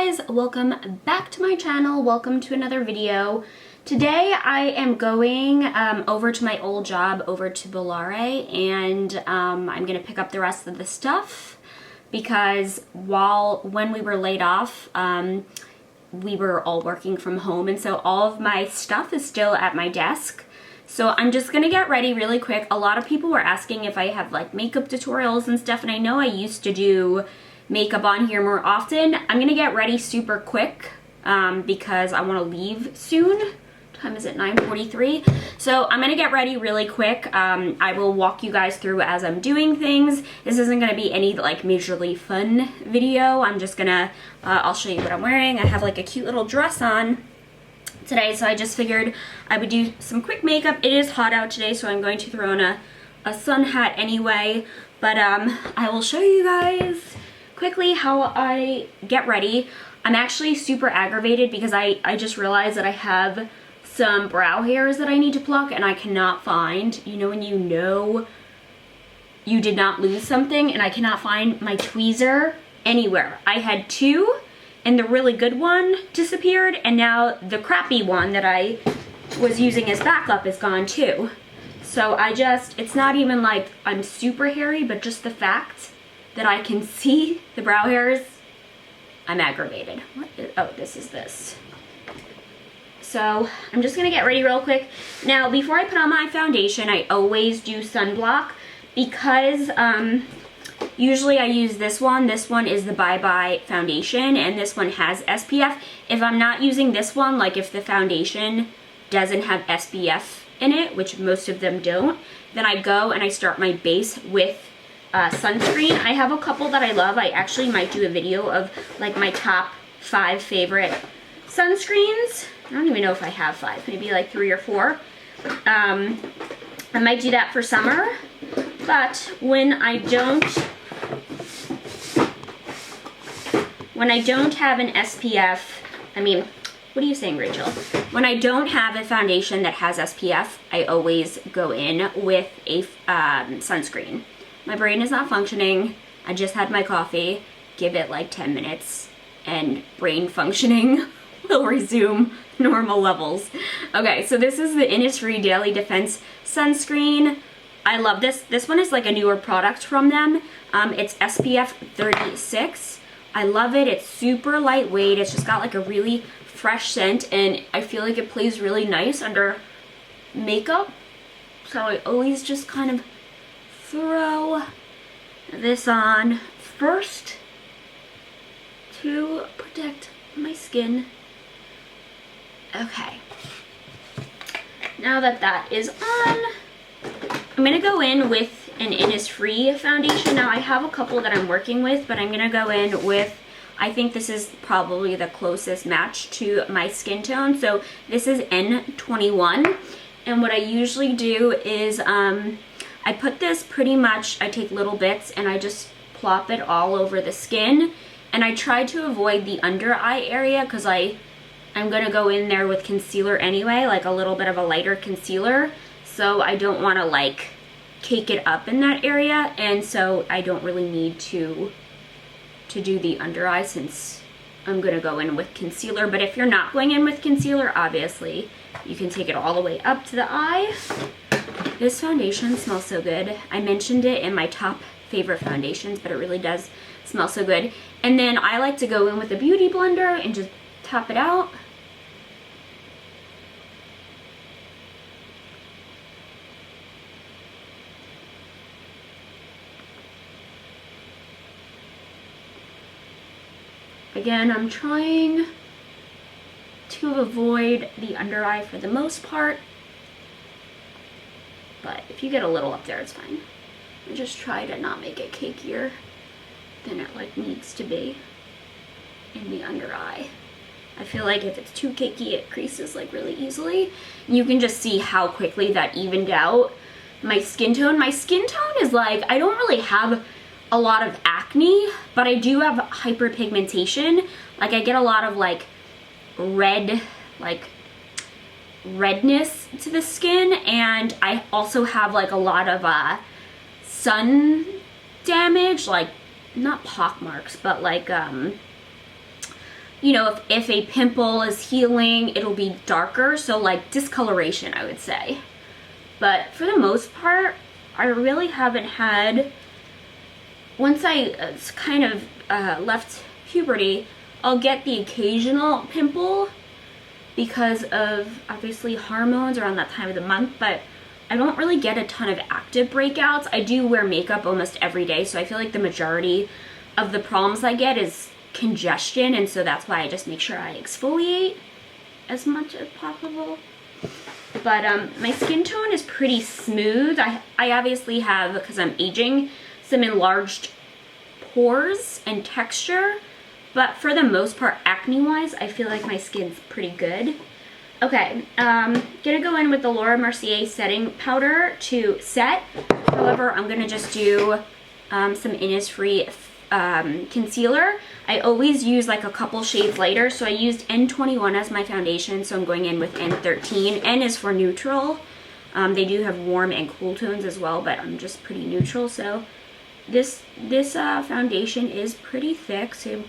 guys, welcome back to my channel. Welcome to another video. Today I am going over to my old job over to Bellare, and I'm gonna pick up the rest of the stuff because when we were laid off, we were all working from home, and so all of my stuff is still at my desk. So I'm just gonna get ready really quick. A lot of people were asking if I have like makeup tutorials and stuff, and I know I used to do makeup on here more often. I'm gonna get ready super quick because I want to leave soon. Time is at 9:43, so I'm gonna get ready really quick. I will walk you guys through as I'm doing things. This isn't gonna be any like majorly fun video. I'm just gonna I'll show you what I'm wearing. I have like a cute little dress on today, so I just figured I would do some quick makeup. It is hot out today, so I'm going to throw on a sun hat anyway, but I will show you guys quickly how I get ready. I'm actually super aggravated because I just realized that I have some brow hairs that I need to pluck and I cannot find. You know when you know you did not lose something, and I cannot find my tweezer anywhere. I had two and the really good one disappeared, and now the crappy one that I was using as backup is gone too. So it's not even like I'm super hairy, but just the fact that I can see the brow hairs, I'm aggravated. This is this. So I'm just gonna get ready real quick. Now, before I put on my foundation, I always do sunblock because usually I use this one. This one is the Bye Bye foundation, and this one has SPF. If I'm not using this one, like if the foundation doesn't have SPF in it, which most of them don't, then I go and I start my base with sunscreen. I have a couple that I love. I actually might do a video of like my top 5 favorite sunscreens. I don't even know if I have 5, maybe like 3 or 4. I might do that for summer, but when I don't have an SPF, what are you saying, Rachel? When I don't have a foundation that has SPF, I always go in with a sunscreen. My brain is not functioning. I just had my coffee. Give it like 10 minutes and brain functioning will resume normal levels. Okay, so this is the Innisfree Daily Defense Sunscreen. I love this. This one is like a newer product from them. It's SPF 36. I love it. It's super lightweight. It's just got like a really fresh scent, and I feel like it plays really nice under makeup. So I always just kind of throw this on first to protect my skin. Okay, now that that is on, I'm gonna go in with an Innisfree foundation. Now I have a couple that I'm working with, but I'm gonna go in with, I think this is probably the closest match to my skin tone. So this is N21, and what I usually do is I put this pretty much, I take little bits and I just plop it all over the skin, and I try to avoid the under eye area because I'm gonna go in there with concealer anyway, like a little bit of a lighter concealer, so I don't want to like cake it up in that area, and so I don't really need to do the under eye since I'm gonna go in with concealer. But if you're not going in with concealer, obviously you can take it all the way up to the eye. This foundation smells so good. I mentioned it in my top favorite foundations, but it really does smell so good. And then I like to go in with a beauty blender and just tap it out. Again, I'm trying to avoid the under eye for the most part, but if you get a little up there, it's fine. I just try to not make it cakier than it like needs to be in the under eye. I feel like if it's too cakey, it creases like really easily. You can just see how quickly that evened out my skin tone. My skin tone is like, I don't really have a lot of acne, but I do have hyperpigmentation. Like I get a lot of like redness to the skin, and I also have like a lot of sun damage, like not pock marks, but like you know, if a pimple is healing, it'll be darker. So like discoloration, I would say. But for the most part, I really haven't had, once I kind of left puberty, I'll get the occasional pimple because of obviously hormones around that time of the month, but I don't really get a ton of active breakouts. I do wear makeup almost every day, so I feel like the majority of the problems I get is congestion, and so that's why I just make sure I exfoliate as much as possible. But my skin tone is pretty smooth. I obviously have, because I'm aging, some enlarged pores and texture, but for the most part, acne-wise, I feel like my skin's pretty good. Okay, gonna go in with the Laura Mercier setting powder to set. However, I'm gonna just do some Innisfree concealer. I always use like a couple shades lighter, so I used N21 as my foundation, so I'm going in with N13. N is for neutral. They do have warm and cool tones as well, but I'm just pretty neutral. So this foundation is pretty thick, so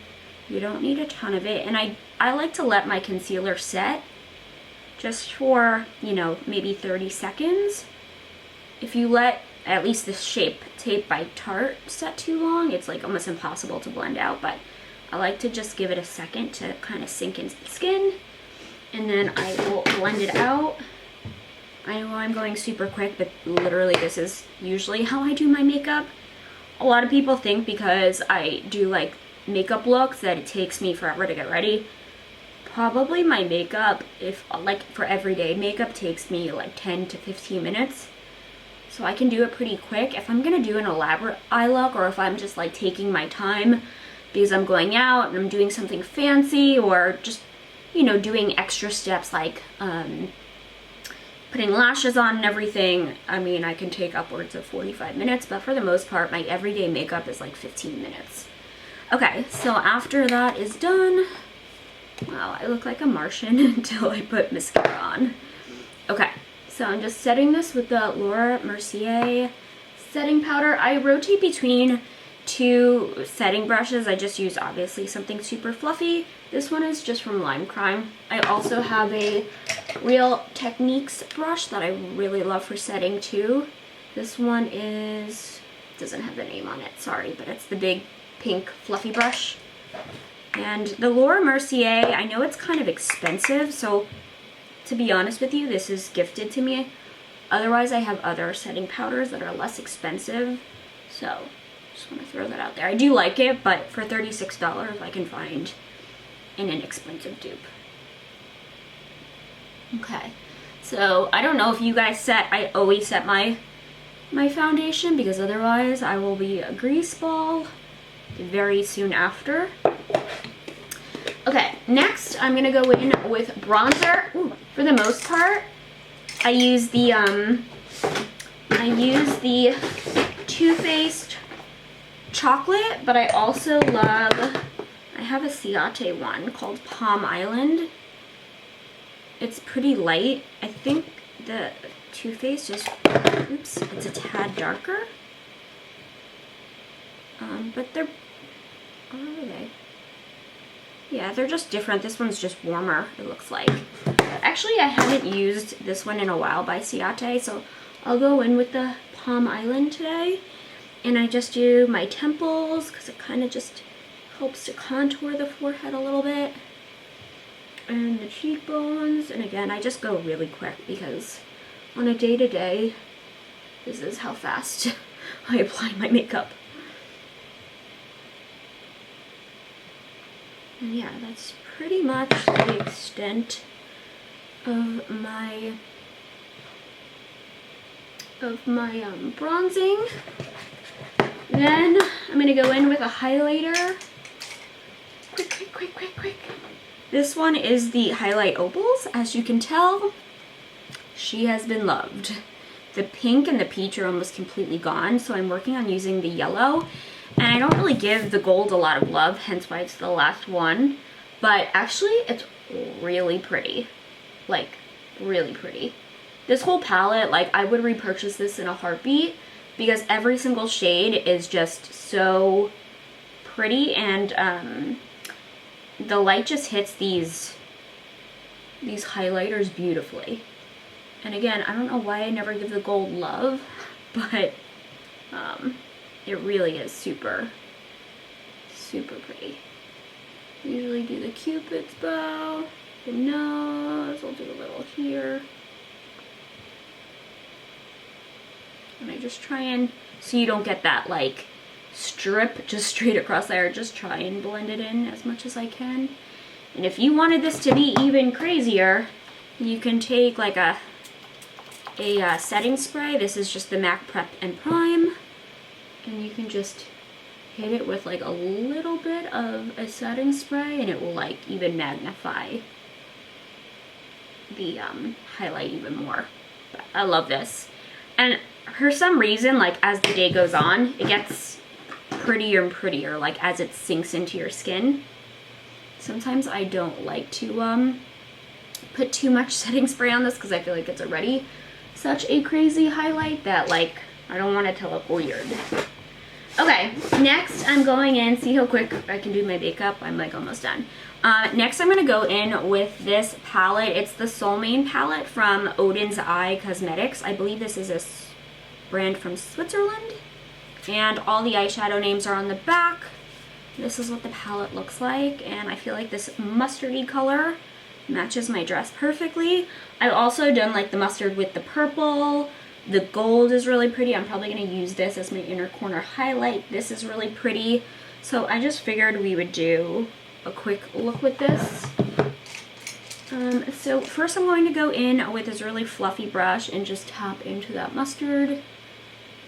you don't need a ton of it. And I like to let my concealer set just for, you know, maybe 30 seconds. If you let at least this Shape Tape by Tarte set too long, it's like almost impossible to blend out, but I like to just give it a second to kind of sink into the skin, and then I will blend it out. I know I'm going super quick, but literally this is usually how I do my makeup. A lot of people think because I do like makeup looks that it takes me forever to get ready. Probably my makeup, if like for everyday makeup, takes me like 10 to 15 minutes. So I can do it pretty quick. If I'm gonna do an elaborate eye look, or if I'm just like taking my time because I'm going out and I'm doing something fancy, or just, you know, doing extra steps like putting lashes on and everything, I mean, I can take upwards of 45 minutes, but for the most part, my everyday makeup is like 15 minutes. Okay, so after that is done, wow, I look like a Martian until I put mascara on. Okay. So I'm just setting this with the Laura Mercier setting powder. I rotate between two setting brushes. I just use obviously something super fluffy. This one is just from Lime Crime. I also have a Real Techniques brush that I really love for setting too. This one doesn't have the name on it, sorry, but it's the big pink fluffy brush. And the Laura Mercier, I know it's kind of expensive, so to be honest with you, this is gifted to me. Otherwise, I have other setting powders that are less expensive. So, just want to throw that out there. I do like it, but for $36, I can find an inexpensive dupe. Okay, so I don't know if you guys set, I always set my foundation, because otherwise I will be a grease ball very soon after. Okay, next I'm gonna go in with bronzer. Ooh, for the most part, I use the Too Faced chocolate, but I also love, I have a Ciate one called Palm Island. It's pretty light. I think the Too Faced is, oops, it's a tad darker. But they're, what are they? Yeah, they're just different. This one's just warmer, it looks like. Actually, I haven't used this one in a while by Ciate, so I'll go in with the Palm Island today. And I just do my temples, because it kind of just helps to contour the forehead a little bit. And the cheekbones. And again, I just go really quick, because on a day-to-day, this is how fast I apply my makeup. And yeah, that's pretty much the extent of my bronzing. Then I'm gonna go in with a highlighter. Quick. This one is the Highlight Opals. As you can tell, she has been loved. The pink and the peach are almost completely gone, so I'm working on using the yellow. And I don't really give the gold a lot of love, hence why it's the last one. But actually, it's really pretty. Like, really pretty. This whole palette, like, I would repurchase this in a heartbeat, because every single shade is just so pretty. And the light just hits these highlighters beautifully. And again, I don't know why I never give the gold love, but it really is super, super pretty. I usually do the Cupid's bow, the nose, I'll do a little here. And I just try and, so you don't get that like strip just straight across there, just try and blend it in as much as I can. And if you wanted this to be even crazier, you can take like a setting spray. This is just the MAC Prep and Prime. And you can just hit it with like a little bit of a setting spray and it will like even magnify the highlight even more. But I love this. And for some reason, like as the day goes on, it gets prettier and prettier, like as it sinks into your skin. Sometimes I don't like to put too much setting spray on this because I feel like it's already such a crazy highlight that like I don't want it to look weird. Okay, next I'm going in, see how quick I can do my makeup, I'm like almost done. Next I'm gonna go in with this palette. It's the Solmane palette from Oden's Eye Cosmetics. I believe this is a brand from Switzerland. And all the eyeshadow names are on the back. This is what the palette looks like, and I feel like this mustardy color matches my dress perfectly. I've also done like the mustard with the purple. The gold is really pretty. I'm probably going to use this as my inner corner highlight. This is really pretty. So I just figured we would do a quick look with this. So first I'm going to go in with this really fluffy brush and just tap into that mustard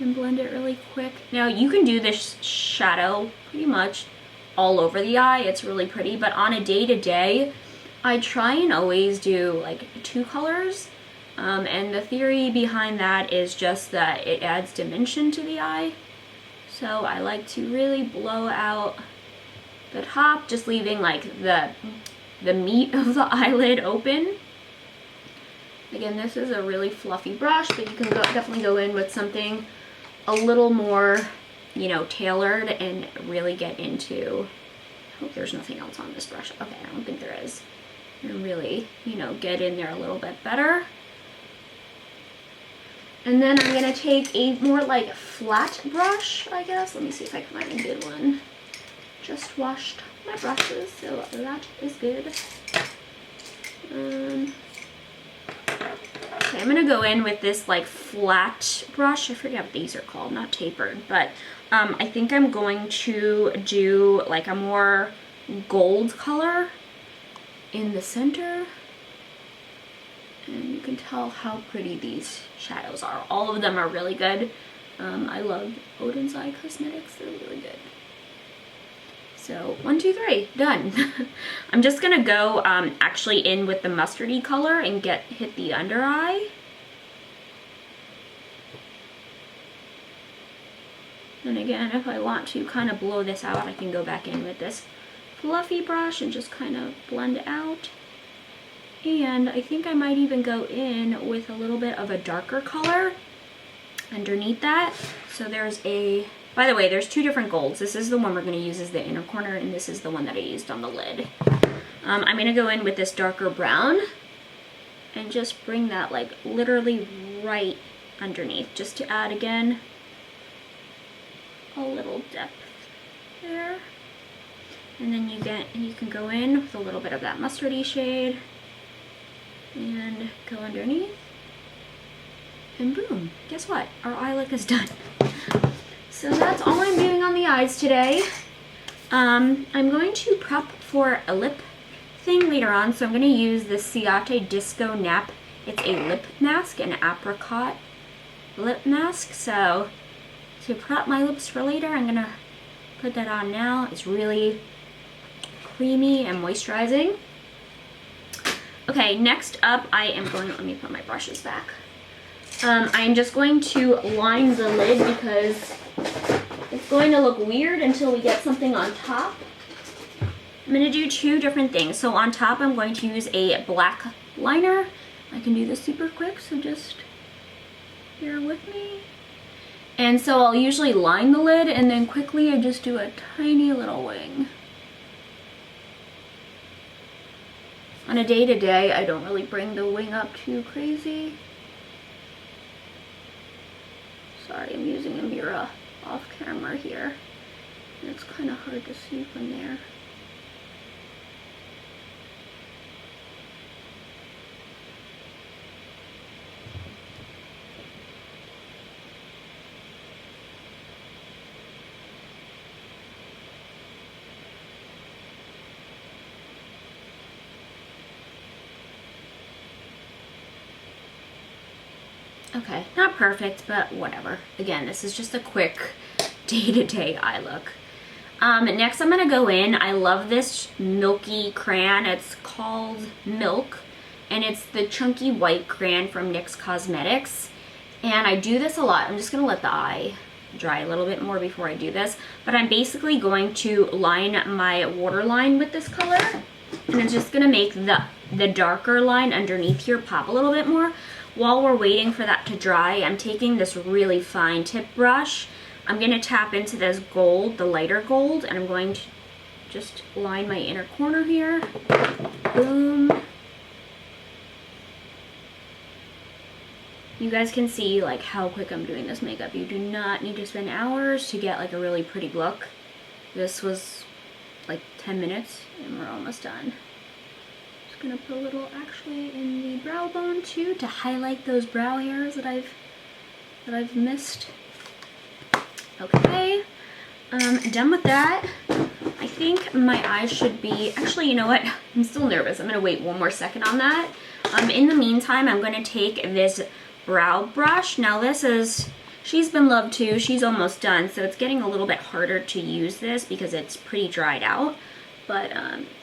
and blend it really quick. Now you can do this shadow pretty much all over the eye. It's really pretty, but on a day-to-day, I try and always do like 2 colors. And the theory behind that is just that it adds dimension to the eye. So I like to really blow out the top, just leaving like the meat of the eyelid open. Again, this is a really fluffy brush, but you can definitely go in with something a little more, you know, tailored and really get into, I hope there's nothing else on this brush. Okay, I don't think there is. And really, you know, get in there a little bit better. And then I'm gonna take a more like flat brush, I guess. Let me see if I can find a good one. Just washed my brushes, so that is good. Okay, I'm gonna go in with this like flat brush. I forget what these are called, not tapered, but I think I'm going to do like a more gold color in the center. And you can tell how pretty these shadows are. All of them are really good. I love Oden's Eye Cosmetics, they're really good. So 1, 2, 3, done. I'm just gonna go actually in with the mustardy color and hit the under eye. And again, if I want to kind of blow this out, I can go back in with this fluffy brush and just kind of blend it out. And I think I might even go in with a little bit of a darker color underneath that. So there's a, by the way, there's 2 different golds. This is the one we're going to use as the inner corner, and this is the one that I used on the lid. I'm going to go in with this darker brown and just bring that like literally right underneath, just to add again a little depth there. And then you can go in with a little bit of that mustardy shade and go underneath, and boom, guess what? Our eye look is done. So that's all I'm doing on the eyes today. I'm going to prep for a lip thing later on, so I'm going to use the Ciate Disco Nap. It's a lip mask, an apricot lip mask. So to prep my lips for later, I'm going to put that on now. It's really creamy and moisturizing. Okay, next up I am going, let me put my brushes back. I'm just going to line the lid because it's going to look weird until we get something on top. I'm going to do 2 different things. So on top I'm going to use a black liner. I can do this super quick, so just bear with me. And so I'll usually line the lid and then quickly I just do a tiny little wing. On a day-to-day, I don't really bring the wing up too crazy. Sorry, I'm using a mirror off camera here. It's kind of hard to see from there. Okay, not perfect, but whatever. Again, this is just a quick day-to-day eye look. Next I'm gonna go in. I love this milky crayon. It's called Milk, and it's the chunky white crayon from NYX Cosmetics. And I do this a lot. I'm just gonna let the eye dry a little bit more before I do this. But I'm basically going to line my waterline with this color, and it's just gonna make the darker line underneath here pop a little bit more. While we're waiting for that to dry, I'm taking this really fine tip brush. I'm going to tap into this gold, the lighter gold, and I'm going to just line my inner corner here. Boom. You guys can see like how quick I'm doing this makeup. You do not need to spend hours to get like a really pretty look. This was like 10 minutes and we're almost done. Gonna put a little actually in the brow bone too to highlight those brow hairs that I've missed. Okay, done with that. I think my eyes should be, actually, you know what? I'm still nervous. I'm gonna wait one more second on that. In the meantime, I'm gonna take this brow brush. Now this is, She's Been Loved too. She's almost done, so it's getting a little bit harder to use this because it's pretty dried out. But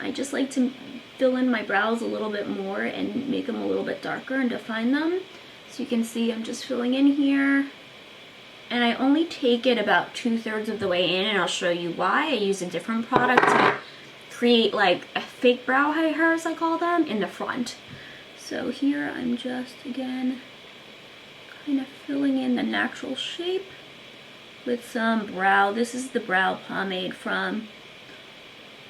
I just like to fill in my brows a little bit more and make them a little bit darker and define them. So you can see I'm just filling in here. And I only take it about 2/3 of the way in, and I'll show you why. I use a different product to create like a fake brow hairs, I call them, in the front. So here I'm just, again, kind of filling in the natural shape with some brow. This is the brow pomade from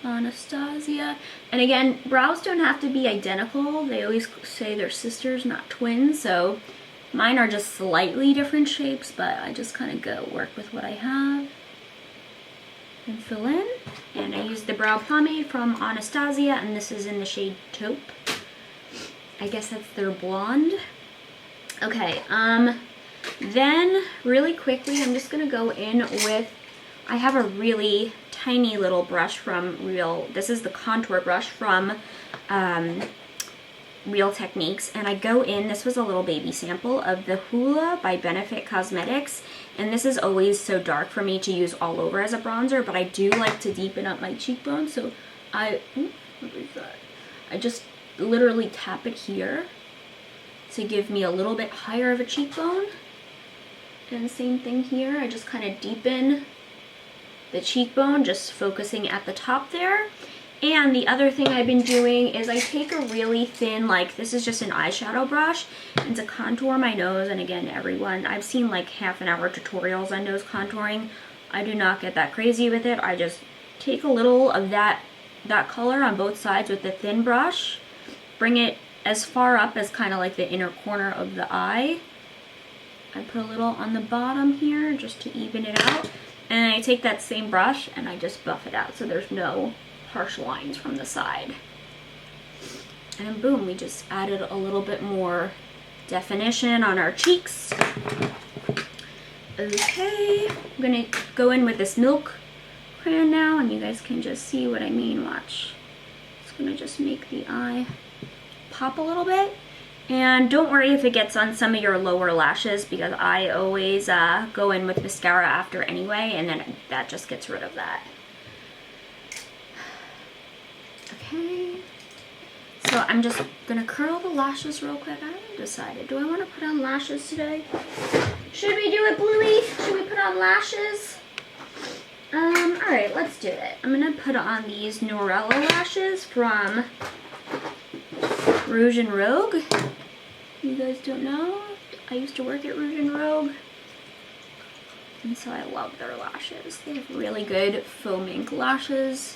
Anastasia. And again, brows don't have to be identical. They always say they're sisters, not twins, so mine are just slightly different shapes, but I just kind of go work with what I have and fill in. And I use the brow pomade from Anastasia, and this is in the shade Taupe. I guess that's their blonde. Okay, then really quickly I'm just gonna go in with, I have a really tiny little brush from this is the contour brush from Real Techniques, and I go in, this was a little baby sample of the Hoola by Benefit Cosmetics, and this is always so dark for me to use all over as a bronzer, but I do like to deepen up my cheekbone, so what is that? I just literally tap it here to give me a little bit higher of a cheekbone, and same thing here, I just kind of deepen the cheekbone, just focusing at the top there. And the other thing I've been doing is I take a really thin, like, this is just an eyeshadow brush, and to contour my nose. And again, everyone, I've seen like half-an-hour tutorials on nose contouring. I do not get that crazy with it. I just take a little of that color on both sides with the thin brush, bring it as far up as kind of like the inner corner of the eye. I put a little on the bottom here just to even it out. And I take that same brush and I just buff it out so there's no harsh lines from the side. And boom, we just added a little bit more definition on our cheeks. Okay, I'm gonna go in with this Milk crayon now, and you guys can just see what I mean. Watch. It's gonna just make the eye pop a little bit. And don't worry if it gets on some of your lower lashes, because I always go in with mascara after anyway, and then that just gets rid of that. Okay, so I'm just gonna curl the lashes real quick. I haven't decided, do I want to put on lashes today? Should we do it, Bluey? Should we put on lashes? Alright, let's do it. I'm gonna put on these Noirella lashes from Rouge and Rogue. You guys don't know, I used to work at Rouge and Rogue, and so I love their lashes. They have really good faux mink lashes.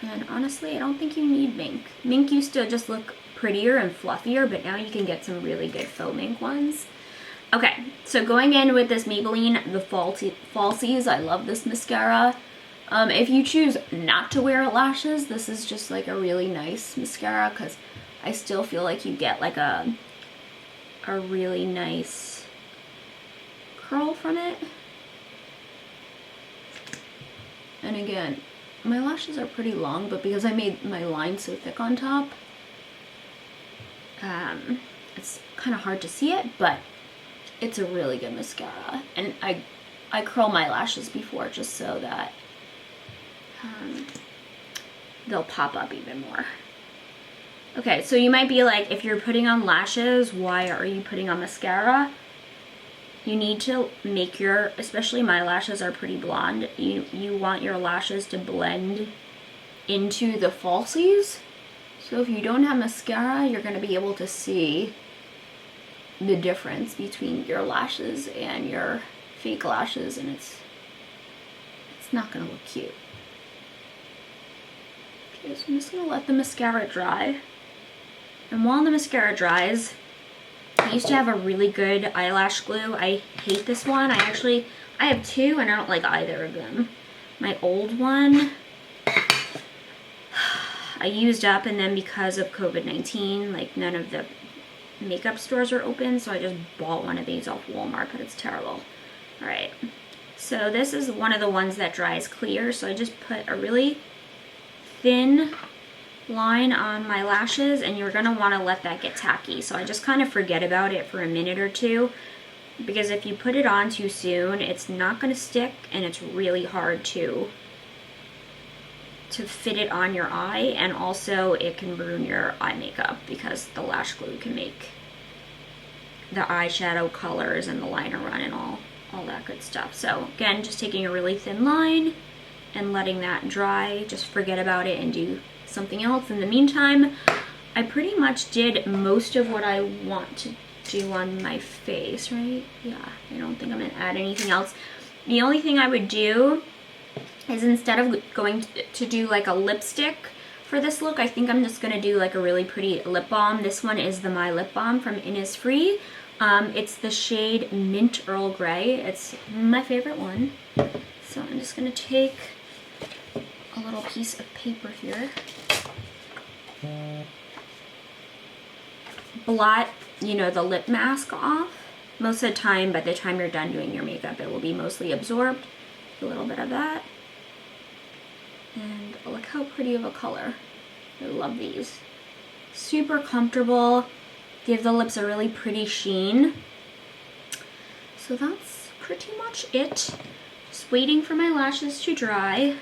And honestly, I don't think you need mink. Mink used to just look prettier and fluffier, but now you can get some really good faux mink ones. Okay, so going in with this Maybelline, the Falsies, I love this mascara. If you choose not to wear lashes, this is just like a really nice mascara because I still feel like you get like a really nice curl from it. And again, my lashes are pretty long, but because I made my line so thick on top, it's kind of hard to see it, but it's a really good mascara. And I curl my lashes before just so that they'll pop up even more. Okay, so you might be like, if you're putting on lashes, why are you putting on mascara? You need to make your, especially my lashes are pretty blonde, you want your lashes to blend into the falsies. So if you don't have mascara, you're going to be able to see the difference between your lashes and your fake lashes, and it's not going to look cute. Okay, so I'm just going to let the mascara dry. And while the mascara dries, I used to have a really good eyelash glue. I hate this one. I have two and I don't like either of them. My old one I used up, and then because of COVID-19, like none of the makeup stores are open, so I just bought one of these off Walmart, but it's terrible. Alright, so this is one of the ones that dries clear, so I just put a really thin line on my lashes, and you're going to want to let that get tacky. So I just kind of forget about it for a minute or two, because if you put it on too soon, it's not going to stick, and it's really hard to fit it on your eye, and also it can ruin your eye makeup because the lash glue can make the eyeshadow colors and the liner run and all that good stuff. So again, just taking a really thin line and letting that dry. Just forget about it and do something else. In the meantime, I pretty much did most of what I want to do on my face, right? Yeah, I don't think I'm gonna add anything else. The only thing I would do is, instead of going to do like a lipstick for this look, I think I'm just gonna do like a really pretty lip balm. This one is the My Lip Balm from Innisfree. It's the shade Mint Earl Grey. It's my favorite one. So I'm just gonna take a little piece of paper here. Blot, you know, the lip mask off. Most of the time, by the time you're done doing your makeup, it will be mostly absorbed. A little bit of that. And look how pretty of a color. I love these. Super comfortable. Give the lips a really pretty sheen. So that's pretty much it. Just waiting for my lashes to dry.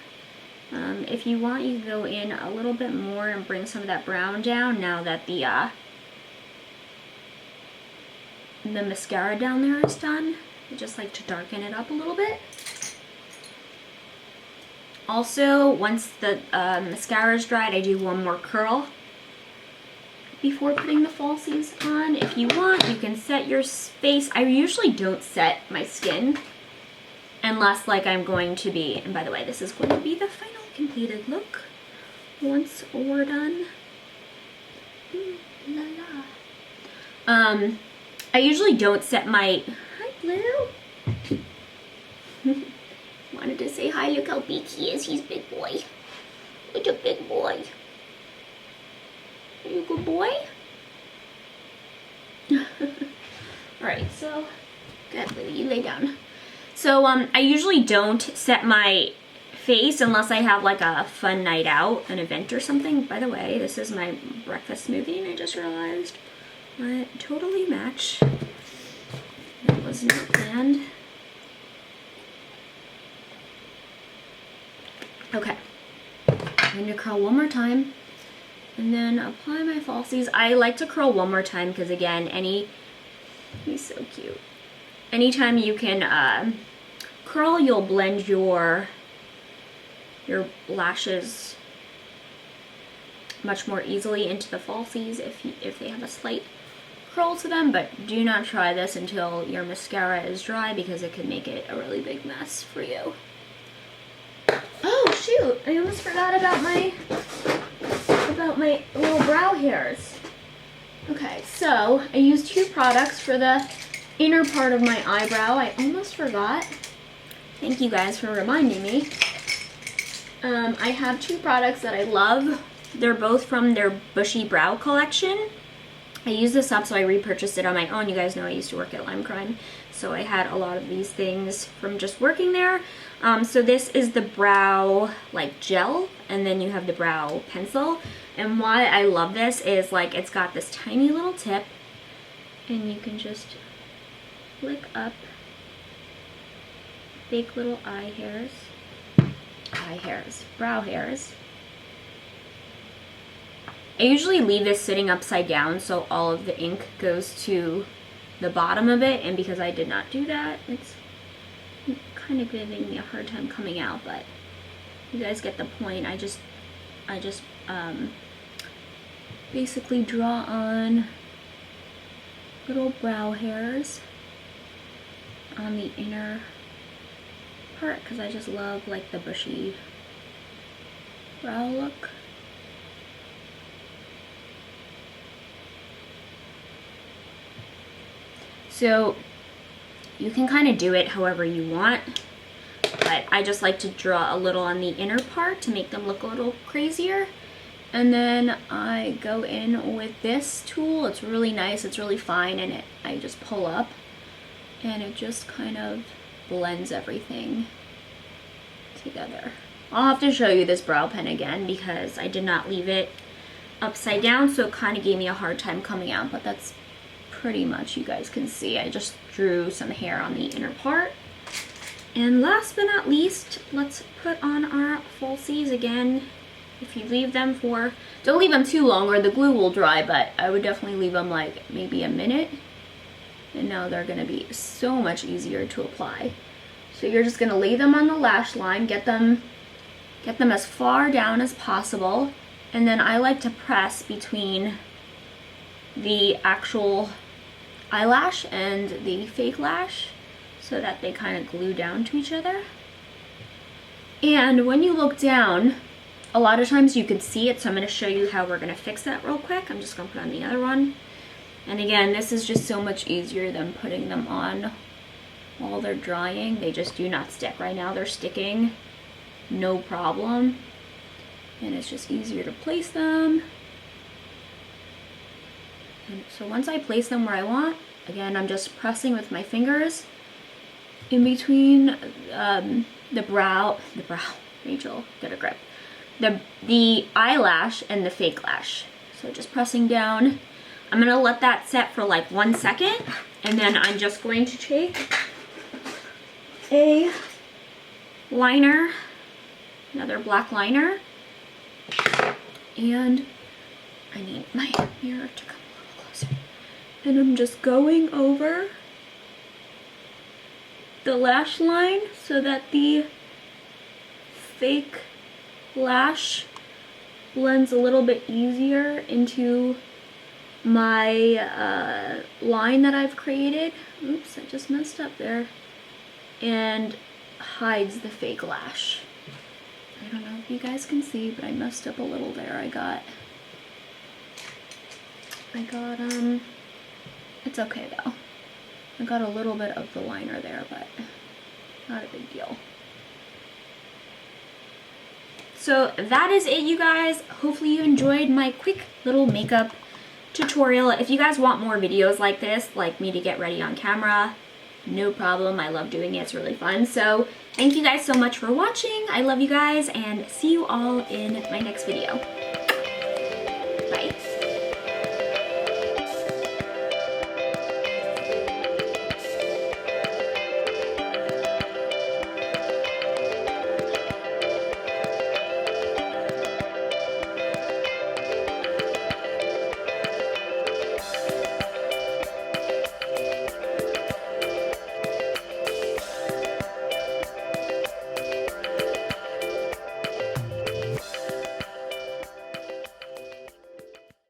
If you want, you can go in a little bit more and bring some of that brown down now that the mascara down there is done. I just like to darken it up a little bit. Also, once the mascara is dried, I do one more curl before putting the falsies on. If you want, you can set your face. I usually don't set my skin unless like I'm going to be, and by the way, this is going to be the final completed look once we're done. La la. I usually don't set my, hi Blue. Wanted to say hi, look how big he is. He's a big boy. Look a big boy. Are you a good boy? Alright, so good, Blue, you lay down. So I usually don't set my face unless I have like a fun night out, an event or something. By the way, this is my breakfast smoothie, and I just realized I totally match. That was not planned. Okay, I'm gonna curl one more time and then apply my falsies. I like to curl one more time because, again, he's so cute. Anytime you can curl, you'll blend your lashes much more easily into the falsies if they have a slight curl to them. But do not try this until your mascara is dry because it could make it a really big mess for you. Oh shoot! shoot, I almost forgot about my little brow hairs. Okay, so I used 2 products for the inner part of my eyebrow. I almost forgot. Thank you guys for reminding me. I have 2 products that I love. They're both from their Bushy Brow collection. I used this up, so I repurchased it on my own. You guys know I used to work at Lime Crime, so I had a lot of these things from just working there. So this is the brow like gel, and then you have the brow pencil. And why I love this is like it's got this tiny little tip, and you can just flick up fake little brow hairs. I usually leave this sitting upside down so all of the ink goes to the bottom of it, and because I did not do that, it's kind of giving me a hard time coming out, but you guys get the point. I just basically draw on little brow hairs on the inner part because I just love like the bushy brow look. So you can kind of do it however you want, but I just like to draw a little on the inner part to make them look a little crazier. And then I go in with this tool. It's really nice, it's really fine, and I just pull up and it just kind of blends everything together. I'll have to show you this brow pen again because I did not leave it upside down, so it kind of gave me a hard time coming out, but that's pretty much, you guys can see, I just drew some hair on the inner part. And last but not least, let's put on our falsies again. If you leave them for, don't leave them too long or the glue will dry, but I would definitely leave them like maybe a minute. And now they're gonna be so much easier to apply. So you're just gonna lay them on the lash line, get them as far down as possible. And then I like to press between the actual eyelash and the fake lash so that they kind of glue down to each other. And when you look down, a lot of times you can see it, so I'm going to show you how we're going to fix that real quick. I'm just going to put on the other one. And again, this is just so much easier than putting them on while they're drying. They just do not stick. Right now they're sticking, no problem. And it's just easier to place them. And so once I place them where I want, again, I'm just pressing with my fingers in between the brow, Rachel, get a grip, the eyelash and the fake lash. So just pressing down. I'm gonna let that set for like 1 second, and then I'm just going to take a liner, another black liner, and I need my mirror to come a little closer. And I'm just going over the lash line so that the fake lash blends a little bit easier into my line that I've created. Oops, I just messed up there. And hides the fake lash. I don't know if you guys can see, but I messed up a little there. I got, it's okay though. I got a little bit of the liner there, but not a big deal. So that is it, you guys. Hopefully you enjoyed my quick little makeup tutorial. If you guys want more videos like this, like me to get ready on camera, no problem. I love doing it. It's really fun. So thank you guys so much for watching. I love you guys, and see you all in my next video.